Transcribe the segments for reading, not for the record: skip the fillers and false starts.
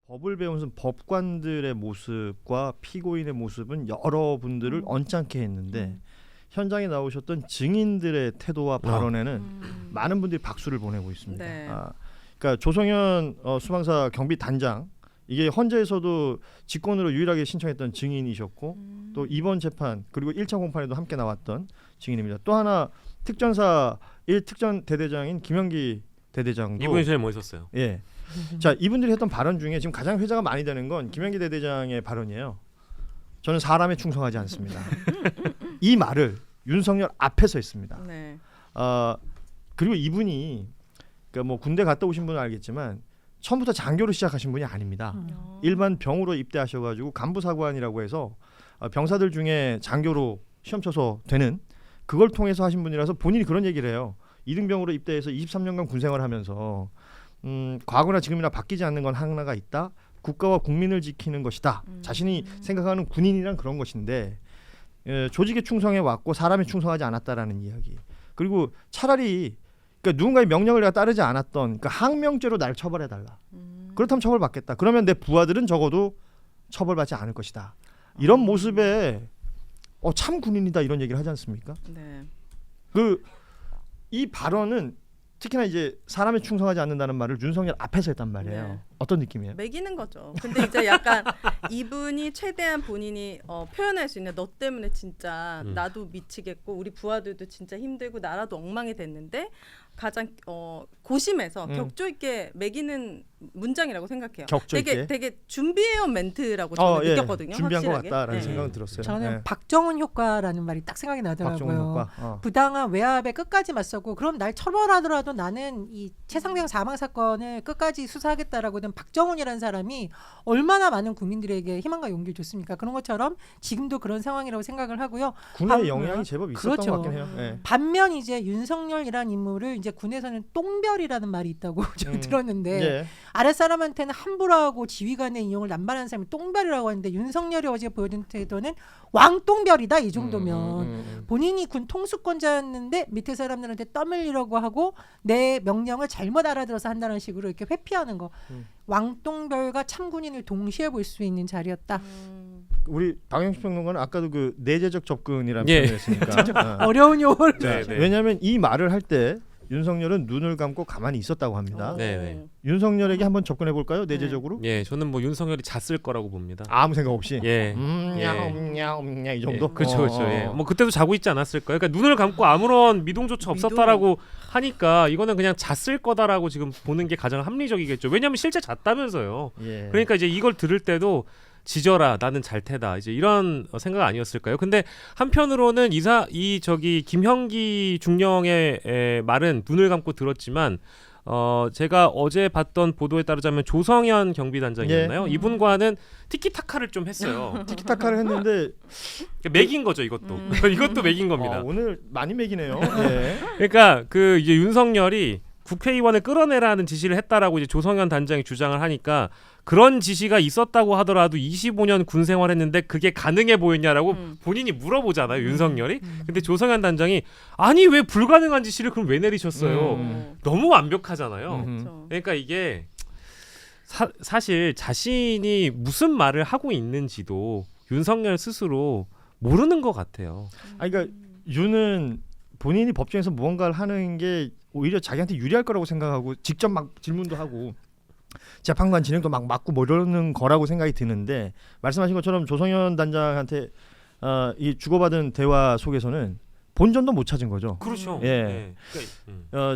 법을 배우는 법관들의 모습과 피고인의 모습은 여러분들을 언짢게 했는데 현장에 나오셨던 증인들의 태도와 발언에는 많은 분들이 박수를 보내고 있습니다. 네. 그러니까 조성현 수방사 경비 단장 이게 헌재에서도 직권으로 유일하게 신청했던 증인이셨고 또 이번 재판 그리고 1차 공판에도 함께 나왔던 증인입니다. 또 하나 특전사 1특전 대대장인 김영기 대대장도 이분이 제일 멋있었어요. 예. 자, 이분들이 했던 발언 중에 지금 가장 회자가 많이 되는 건 김영기 대대장의 발언이에요. 저는 사람에 충성하지 않습니다. 이 말을 윤석열 앞에서 했습니다. 네. 그리고 이분이 그러니까 뭐 군대 갔다 오신 분은 알겠지만 처음부터 장교로 시작하신 분이 아닙니다. 일반 병으로 입대하셔가지고 간부사관이라고 해서 병사들 중에 장교로 시험 쳐서 되는 그걸 통해서 하신 분이라서 본인이 그런 얘기를 해요. 이등병으로 입대해서 23년간 군생활하면서 과거나 지금이나 바뀌지 않는 건 하나가 있다. 국가와 국민을 지키는 것이다. 자신이 생각하는 군인이란 그런 것인데 조직에 충성해 왔고 사람에 충성하지 않았다라는 이야기. 그리고 차라리 그러니까 누군가의 명령을 내가 따르지 않았던 그러니까 항명죄로 날 처벌해달라. 그렇다면 처벌받겠다. 그러면 내 부하들은 적어도 처벌받지 않을 것이다. 이런 모습에 참 군인이다 이런 얘기를 하지 않습니까? 네. 이 발언은 특히나 이제 사람에 충성하지 않는다는 말을 윤석열 앞에서 했단 말이에요. 네. 어떤 느낌이에요? 매기는 거죠. 근데 이제 약간 이분이 최대한 본인이 표현할 수 있는 너 때문에 진짜 나도 미치겠고 우리 부하들도 진짜 힘들고 나라도 엉망이 됐는데 가장 고심해서 격조 있게 매기는 문장이라고 생각해요. 격조 있게? 되게 준비해온 멘트라고 저는 느꼈거든요. 준비한 확실하게. 것 같다라는 네. 생각은 들었어요. 저는 네. 박정훈 효과라는 말이 딱 생각이 박정훈 나더라고요. 효과. 부당한 외압에 끝까지 맞서고 그럼 날 처벌하더라도 나는 이 최상병 사망 사건을 끝까지 수사하겠다라고 든 박정훈이라는 사람이 얼마나 많은 국민들에게 희망과 용기를 줬습니까? 그런 것처럼 지금도 그런 상황이라고 생각을 하고요. 군의 영향이 제법 있었던 그렇죠. 것 같긴 해요. 네. 반면 이제 윤석열이라는 인물을 이제 군에서는 똥별이라는 말이 있다고 좀 들었는데 예. 아랫사람한테는 함부로 하고 지휘관의 인용을 남발하는 사람이 똥별이라고 하는데 윤석열이 어제 보여준 태도는 왕똥별이다 이 정도면 본인이 군 통수권자였는데 밑에 사람들한테 떠밀리려고 하고 내 명령을 잘못 알아들어서 한다는 식으로 이렇게 회피하는 거 왕똥별과 참군인을 동시에 볼 수 있는 자리였다. 우리 박영식 평론가는 아까도 그 내재적 접근이라는 예. 표현을 했으니까 어려운 용어를 네, 네. 왜냐하면 이 말을 할 때 윤석열은 눈을 감고 가만히 있었다고 합니다. 네, 네. 윤석열에게 한번 접근해 볼까요? 내재적으로? 예, 저는 뭐 윤석열이 잤을 거라고 봅니다. 아무 생각 없이. 예. 냐 이 정도. 그렇죠, 그렇죠. 예. 뭐 그때도 자고 있지 않았을까요? 그러니까 눈을 감고 아무런 미동조차 없었다라고 하니까 이거는 그냥 잤을 거다라고 지금 보는 게 가장 합리적이겠죠. 왜냐하면 실제 잤다면서요. 예. 그러니까 이제 이걸 들을 때도 지져라 나는 잘 테다 이제 이런 생각 아니었을까요? 근데 한편으로는 저기 김형기 중령의 말은 눈을 감고 들었지만 제가 어제 봤던 보도에 따르자면 조성현 경비단장이었나요? 이분과는 티키타카를 좀 했어요. 티키타카를 했는데 그러니까 매긴 거죠 이것도. 이것도 매긴 겁니다. 오늘 많이 매기네요. 예. 그러니까 그 이제 윤석열이 국회의원을 끌어내라는 지시를 했다라고 이제 조성현 단장이 주장을 하니까 그런 지시가 있었다고 하더라도 25년 군 생활했는데 그게 가능해 보였냐라고 본인이 물어보잖아요 윤석열이. 근데 조성현 단장이 아니 왜 불가능한 지시를 그럼 왜 내리셨어요? 너무 완벽하잖아요. 그러니까 이게 사실 자신이 무슨 말을 하고 있는지도 윤석열 스스로 모르는 것 같아요. 그러니까 윤은 본인이 법정에서 무언가를 하는 게 오히려 자기한테 유리할 거라고 생각하고 직접 막 질문도 하고 재판관 진행도 막 막고 뭐 이러는 거라고 생각이 드는데 말씀하신 것처럼 조성현 단장한테 이 주고받은 대화 속에서는 본전도 못 찾은 거죠. 그렇죠. 예.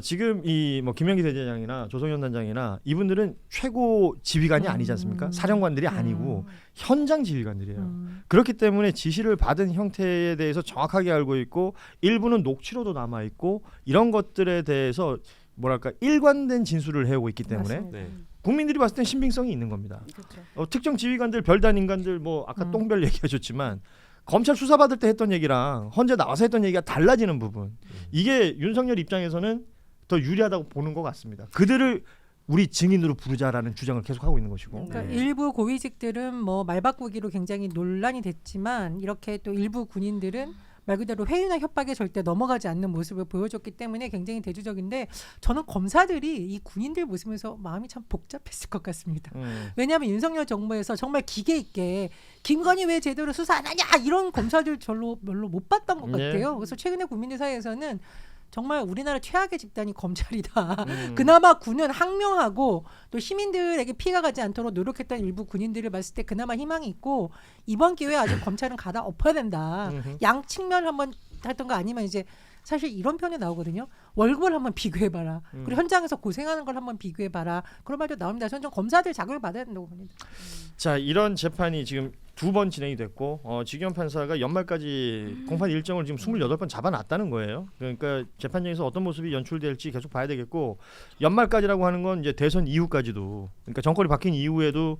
지금 이 뭐 김영기 대대장이나 조성현 단장이나 이분들은 최고 지휘관이 아니지 않습니까? 사령관들이 아니고 현장 지휘관들이에요. 그렇기 때문에 지시를 받은 형태에 대해서 정확하게 알고 있고 일부는 녹취로도 남아 있고 이런 것들에 대해서 뭐랄까 일관된 진술을 해오고 있기 때문에 네. 국민들이 봤을 땐 신빙성이 있는 겁니다. 그렇죠. 특정 지휘관들 별단 인간들 뭐 아까 똥별 얘기하셨지만 검찰 수사받을 때 했던 얘기랑 헌재 나와서 했던 얘기가 달라지는 부분 이게 윤석열 입장에서는 더 유리하다고 보는 것 같습니다. 그들을 우리 증인으로 부르자라는 주장을 계속하고 있는 것이고 그러니까 일부 고위직들은 뭐 말 바꾸기로 굉장히 논란이 됐지만 이렇게 또 일부 군인들은 말 그대로 회유나 협박에 절대 넘어가지 않는 모습을 보여줬기 때문에 굉장히 대조적인데 저는 검사들이 이 군인들 보시면서 마음이 참 복잡했을 것 같습니다. 왜냐하면 윤석열 정부에서 정말 기계 있게 김건희 왜 제대로 수사 안 하냐 이런 검사들 별로 못 봤던 것 같아요. 그래서 최근에 국민들 사이에서는 정말 우리나라 최악의 집단이 검찰이다. 그나마 군은 항명하고 또 시민들에게 피해가 가지 않도록 노력했던 일부 군인들을 봤을 때 그나마 희망이 있고 이번 기회에 아주 검찰은 가다 엎어야 된다. 양 측면 한번 했던가 아니면 이제 사실 이런 편이 나오거든요. 월급을 한번 비교해봐라. 그리고 현장에서 고생하는 걸 한번 비교해봐라. 그런 말도 나옵니다. 저는 좀 검사들 자극을 받아야 된다고 봅니다. 자, 이런 재판이 지금 2번 진행이 됐고 지기현 판사가 연말까지 공판 일정을 지금 28번 잡아놨다는 거예요. 그러니까 재판장에서 어떤 모습이 연출될지 계속 봐야 되겠고 연말까지라고 하는 건 이제 대선 이후까지도 그러니까 정권이 바뀐 이후에도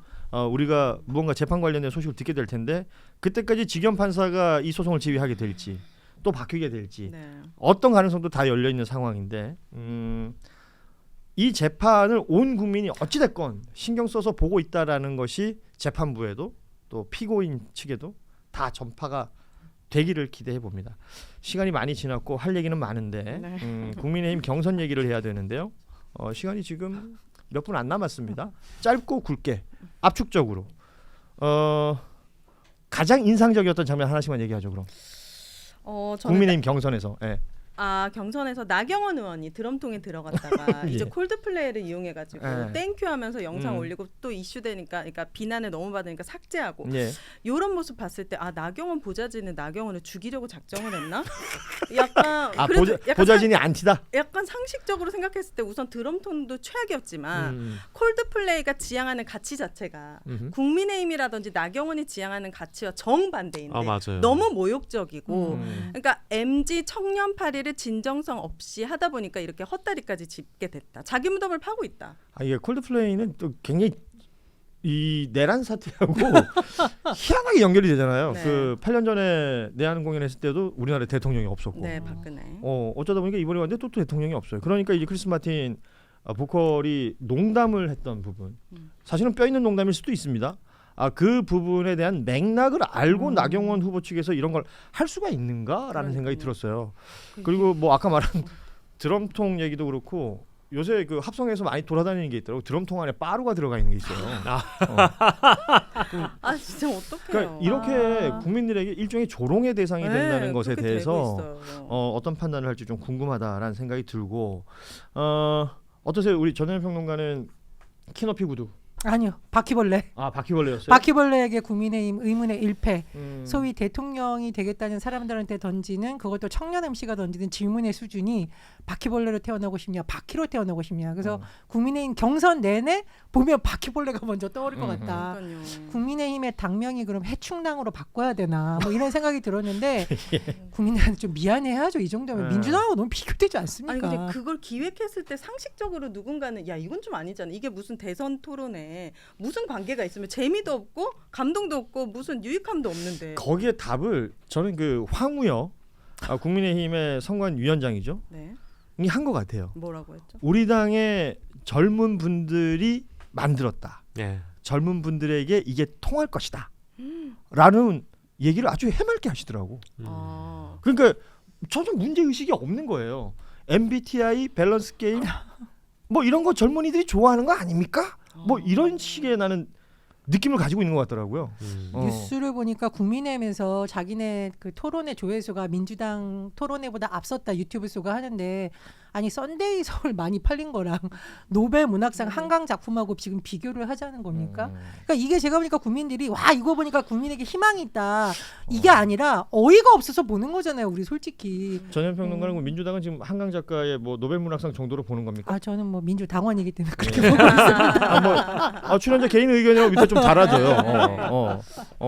우리가 무언가 재판 관련된 소식을 듣게 될 텐데 그때까지 지기현 판사가 이 소송을 지휘하게 될지 또 바뀌게 될지 어떤 가능성도 다 열려 있는 상황인데 이 재판을 온 국민이 어찌됐건 신경 써서 보고 있다라는 것이 재판부에도 또 피고인 측에도 다 전파가 되기를 기대해 봅니다. 시간이 많이 지났고 할 얘기는 많은데 국민의힘 경선 얘기를 해야 되는데요. 시간이 지금 몇 분 안 남았습니다. 짧고 굵게 압축적으로 가장 인상적이었던 장면 하나씩만 얘기하죠. 그럼 저는 국민의힘 경선에서 경선에서 나경원 의원이 드럼통에 들어갔다가 예. 이제 콜드플레이를 이용해가지고 예. 땡큐 하면서 영상 올리고 또 이슈되니까 그러니까 비난을 너무 받으니까 삭제하고 이런 모습 봤을 때 나경원 보좌진은 나경원을 죽이려고 작정을 했나? 약간 보좌진이 안티다? 약간 상식적으로 생각했을 때 우선 드럼통도 최악이었지만 콜드플레이가 지향하는 가치 자체가 국민의힘이라든지 나경원이 지향하는 가치와 정반대인데 맞아요. 너무 모욕적이고 그러니까 MZ 청년파리를 진정성 없이 하다 보니까 이렇게 헛다리까지 짚게 됐다. 자기 무덤을 파고 있다. 이게 콜드플레이는 또 굉장히 이 내란 사태하고 희한하게 연결이 되잖아요. 네. 그 8년 전에 내한 공연했을 때도 우리나라에 대통령이 없었고, 네, 박근혜. 어쩌다 보니까 이번에 왔는데 또 대통령이 없어요. 그러니까 이제 크리스 마틴 보컬이 농담을 했던 부분, 사실은 뼈 있는 농담일 수도 있습니다. 그 부분에 대한 맥락을 알고 나경원 후보 측에서 이런 걸 할 수가 있는가라는 생각이 들었어요. 그리고 뭐 아까 말한 드럼통 얘기도 그렇고 요새 그 합성에서 많이 돌아다니는 게 있더라고. 드럼통 안에 빠루가 들어가 있는 게 있어요. 진짜 어떡해요. 그러니까 이렇게 국민들에게 일종의 조롱의 대상이 된다는 것에 대해서 어떤 판단을 할지 좀 궁금하다라는 생각이 들고 어떠세요? 우리 전현희 평론가는 키높이 구두. 아니요. 바퀴벌레. 바퀴벌레였어요? 바퀴벌레에게 국민의힘 의문의 1패. 소위 대통령이 되겠다는 사람들한테 던지는 그것도 청년 MC가 던지는 질문의 수준이 바퀴벌레로 태어나고 싶냐 바퀴로 태어나고 싶냐. 그래서 국민의힘 경선 내내 보면 바퀴벌레가 먼저 떠오를 것 같다. 국민의힘의 당명이 그럼 해충당으로 바꿔야 되나 뭐 이런 생각이 들었는데 국민들한테 좀 미안해야죠. 이 정도면 민주당하고 너무 비교되지 않습니까? 아니 근데 그걸 기획했을 때 상식적으로 누군가는 야 이건 좀 아니잖아. 이게 무슨 대선 토론에 무슨 관계가 있으면 재미도 없고 감동도 없고 무슨 유익함도 없는데 거기에 답을 저는 그 황우여 국민의힘의 선관위원장이죠. 네. 이 한 것 같아요. 뭐라고 했죠? 우리 당의 젊은 분들이 만들었다. 젊은 분들에게 이게 통할 것이다. 라는 얘기를 아주 해맑게 하시더라고. 그러니까 전혀 문제의식이 없는 거예요. MBTI 밸런스 게임 뭐 이런 거 젊은이들이 좋아하는 거 아닙니까? 뭐 이런 식의 나는 느낌을 가지고 있는 것 같더라고요. 뉴스를 보니까 국민의힘에서 자기네 그 토론회 조회수가 민주당 토론회보다 앞섰다 유튜브 쏘가 하는데 아니 썬데이 서울 많이 팔린 거랑 노벨 문학상 한강 작품하고 지금 비교를 하자는 겁니까? 그러니까 이게 제가 보니까 국민들이 와 이거 보니까 국민에게 희망이 있다 이게 아니라 어이가 없어서 보는 거잖아요. 우리 솔직히. 전현 평론가는 민주당은 지금 한강 작가의 뭐 노벨 문학상 정도로 보는 겁니까? 저는 뭐 민주당원이기 때문에 그렇게 보고 있습니다. 출연자 개인 의견이라고 밑에 좀 달아줘요.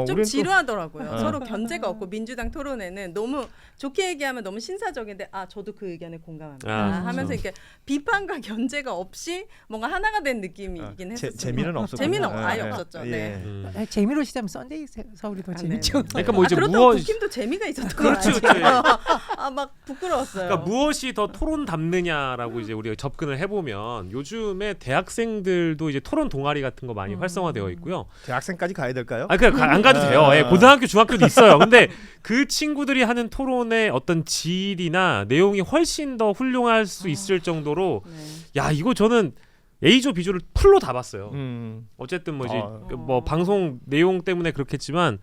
좀 지루하더라고요. 서로 견제가 없고 민주당 토론회는 너무 좋게 얘기하면 너무 신사적인데 저도 그 의견에 공감합니다. 하면서 이렇게 비판과 견제가 없이 뭔가 하나가 된 느낌이긴 했었어요. 재미는 없었고 재미는 아예 없었죠. 네. 재미로 시작하면 썬데이 서울이 더 재밌죠. 그러니까 뭐 이제 그렇다고 국힘도 재미가 있었던 거 그렇지, 아니에요? 그렇지. 막 부끄러웠어요. 그러니까 무엇이 더 토론답느냐라고 이제 우리가 접근을 해보면 요즘에 대학생들도 이제 토론 동아리 같은 거 많이 활성화되어 있고요. 대학생까지 가야 될까요? 아, 그냥 안 가도 돼요. 예, 고등학교, 중학교도 있어요. 근데 그 친구들이 하는 토론의 어떤 질이나 내용이 훨씬 더 훌륭할 수 있을 정도로 네. 야, 이거 저는 A조, B조를 풀로 다 봤어요. 어쨌든 뭐 이제 뭐 방송 내용 때문에 그렇겠지만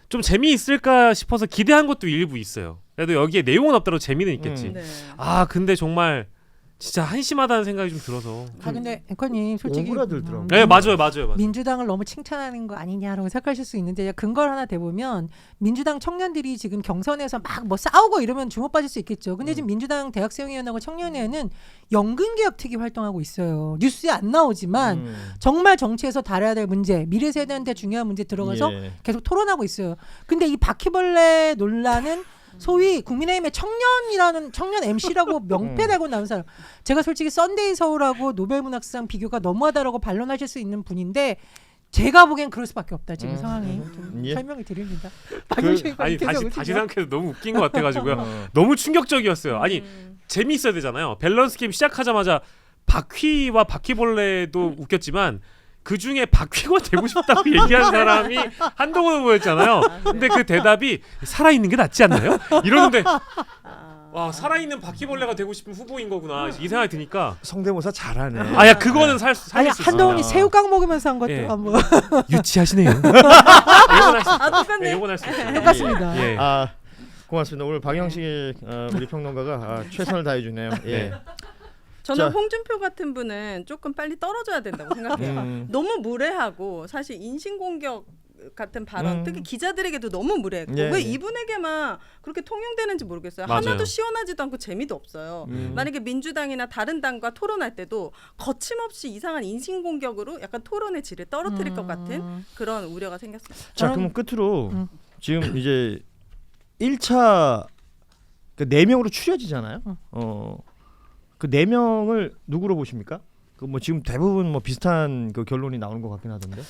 좀 재미있을까 싶어서 기대한 것도 일부 있어요. 그래도 여기에 내용은 없더라도 재미는 있겠지. 네. 아, 근데 정말 진짜 한심하다는 생각이 좀 들어서. 근데 앵커님 솔직히 오그라들더라고요. 네, 맞아요. 민주당을 너무 칭찬하는 거 아니냐라고 생각하실 수 있는데 근거를 하나 대보면 민주당 청년들이 지금 경선에서 막 뭐 싸우고 이러면 주목 받을 수 있겠죠. 근데 지금 민주당 대학생위원회하고 청년회는 연금개혁특위 활동하고 있어요. 뉴스에 안 나오지만 정말 정치에서 다뤄야 될 문제, 미래 세대한테 중요한 문제 들어가서 계속 토론하고 있어요. 근데 이 바퀴벌레 논란은 소위 국민의힘의 청년 MC라고 명패 달고 나온 사람. 제가 솔직히 썬데이 서울하고 노벨문학상 비교가 너무하다라고 반론하실 수 있는 분인데 제가 보기엔 그럴 수밖에 없다. 지금 상황이 좀 설명을 드립니다. 아니 다시 생각해도 너무 웃긴 것 같아가지고요. 너무 충격적이었어요. 아니 재미있어야 되잖아요. 밸런스 게임 시작하자마자 바퀴와 바퀴벌레도 웃겼지만 그 중에 바퀴가 되고 싶다고 얘기한 사람이 한동훈 후보였잖아요. 근데 그 대답이 살아있는 게 낫지 않나요? 이러는데 와, 살아있는 바퀴벌레가 되고 싶은 후보인 거구나 이 생각이 드니까 성대모사 잘하네. 아야 그거는 살릴 수 있어요. 한동훈이 새우깡 먹으면서 한 것도 예. 한번 유치하시네요. 똑같네. 요건 할 수 있어요. 똑같습니다. 예. 아 고맙습니다. 오늘 박영식 우리 평론가가 최선을 다해주네요. 예. 저는 홍준표 같은 분은 조금 빨리 떨어져야 된다고 생각해요. 너무 무례하고 사실 인신공격 같은 발언 특히 기자들에게도 너무 무례했고 왜 이분에게만 그렇게 통용되는지 모르겠어요. 맞아요. 하나도 시원하지도 않고 재미도 없어요. 만약에 민주당이나 다른 당과 토론할 때도 거침없이 이상한 인신공격으로 약간 토론의 질을 떨어뜨릴 것 같은 그런 우려가 생겼습니다. 자 그럼 끝으로 지금 이제 1차 그 4명으로 추려지잖아요. 그 4명을 누구로 보십니까? 그 뭐 지금 대부분 뭐 비슷한 그 결론이 나오는 것 같긴 하던데.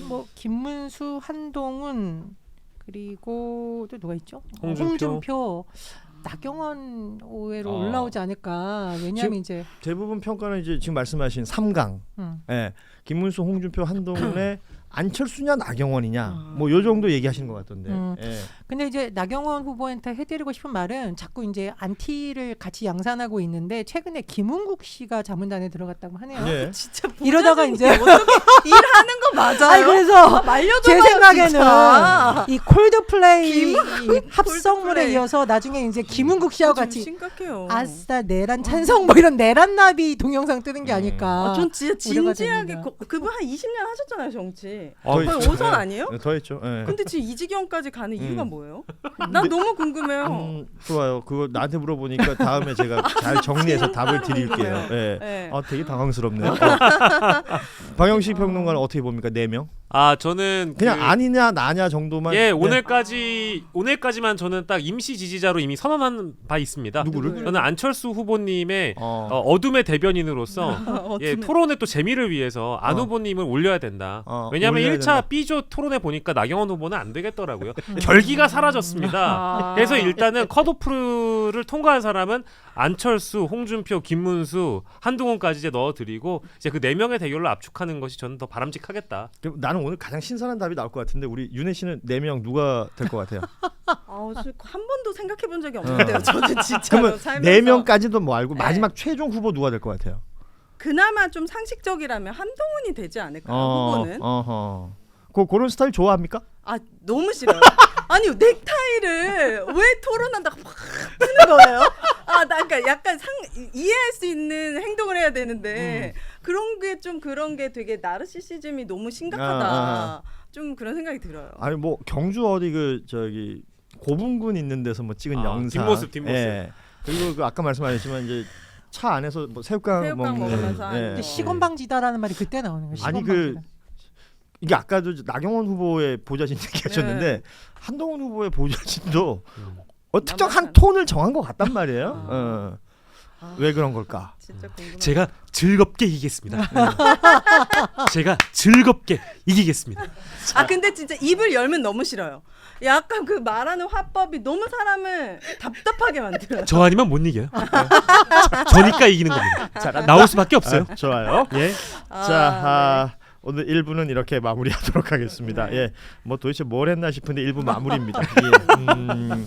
뭐 김문수, 한동훈 그리고 또 누가 있죠? 홍준표. 나경원 의외로 올라오지 않을까. 왜냐하면 이제 대부분 평가는 이제 지금 말씀하신 3강. 예. 김문수, 홍준표, 한동훈의 안철수냐 나경원이냐 뭐 요 정도 얘기하시는 것 같던데. 예. 근데 이제 나경원 후보한테 해드리고 싶은 말은 자꾸 이제 안티를 같이 양산하고 있는데 최근에 김은국 씨가 자문단에 들어갔다고 하네요. 예. 진짜 이러다가 이제 어떻게 일하는 거 맞아요? 아니, 그래서 말려줘 제 생각에는 진짜. 이 콜드플레이 콜드플레이. 합성물에 이어서 나중에 이제 김은국 씨하고 같이 심각해요. 아싸 내란 찬성 뭐 이런 내란 나비 동영상 뜨는 게 아닐까. 전 진짜 우려가 진지하게 됩니다. 그분 한 20년 하셨잖아요 정치. 더 거의 했죠. 5선 아니에요? 더 했죠. 예. 근데 지금 이 지경까지 가는 이유가 뭐예요? 난 너무 궁금해요. 좋아요. 그거 나한테 물어보니까 다음에 제가 잘 정리해서 답을 드릴게요. 예. 네. 되게 당황스럽네요. 박영식 평론가는 어떻게 봅니까? 4명? 아 저는 그냥 아니냐 나냐 정도만. 예, 오늘까지만 저는 딱 임시 지지자로 이미 선언한 바 있습니다. 누구를? 저는 안철수 후보님의 어둠의 대변인으로서 예, 토론의 또 재미를 위해서 안 후보님을 올려야 된다. 왜냐하면 올려야 1차 된다. B조 토론에 보니까 나경원 후보는 안 되겠더라고요. 결기가 사라졌습니다. 그래서 일단은 컷오프를 통과한 사람은 안철수, 홍준표, 김문수, 한동훈까지 이제 넣어드리고 이제 그 4명의 대결로 압축하는 것이 저는 더 바람직하겠다. 나는 오늘 가장 신선한 답이 나올 것 같은데 우리 윤혜 씨는 4명 누가 될 것 같아요? 한 번도 생각해 본 적이 없는데요. 저는 진짜로 그러면 살면서 4명까지도 뭐 알고 네. 마지막 최종 후보 누가 될 것 같아요? 그나마 좀 상식적이라면 한동훈이 되지 않을까 후보는. 그런 스타일 좋아합니까? 너무 싫어요. 아니 넥타이를 왜 토론한다고 막 뜨는 거예요? 나 그러니까 약간 이해할 수 있는 행동을 해야 되는데 그런 게 되게 나르시시즘이 너무 심각하다. 좀 그런 생각이 들어요. 아니 뭐 경주 어디 저기 고분군 있는 데서 뭐 찍은 영상. 뒷모습. 예. 그리고 그 아까 말씀하셨지만 이제 차 안에서 뭐 새우깡 먹으면서 예. 시건방지다라는 말이 그때 나오는 거예요. 아니 이게 아까도 나경원 후보의 보좌진 얘기하셨는데 한동훈 후보의 보좌진도 특정 한 톤을 정한 것 같단 말이에요. 왜 그런 걸까? 진짜 궁금해. 제가 즐겁게 이기겠습니다. 제가 즐겁게 이기겠습니다. 근데 진짜 입을 열면 너무 싫어요. 약간 그 말하는 화법이 너무 사람을 답답하게 만들어요. 저 아니면 못 이겨요. 저니까 이기는 겁니다. 나올 수밖에 없어요. 좋아요. 예. 자, 오늘 1부는 이렇게 마무리하도록 하겠습니다. 예, 뭐 도대체 뭘 했나 싶은데 1부 마무리입니다. 예.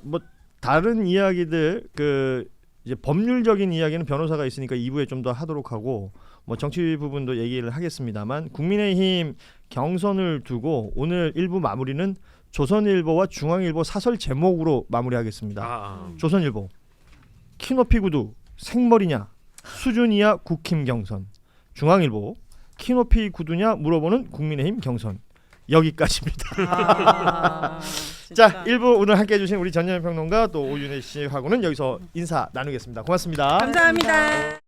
뭐 다른 이야기들 그 이제 법률적인 이야기는 변호사가 있으니까 2부에 좀 더 하도록 하고 뭐 정치 부분도 얘기를 하겠습니다만 국민의힘 경선을 두고 오늘 1부 마무리는 조선일보와 중앙일보 사설 제목으로 마무리하겠습니다. 조선일보 키높이 구두 생머리냐 수준이야 국힘 경선. 중앙일보 키높이 구두냐 물어보는 국민의힘 경선. 여기까지입니다. 자, 1부 오늘 함께해 주신 우리 전현평론가 또 오윤혜 씨하고는 여기서 인사 나누겠습니다. 고맙습니다. 감사합니다.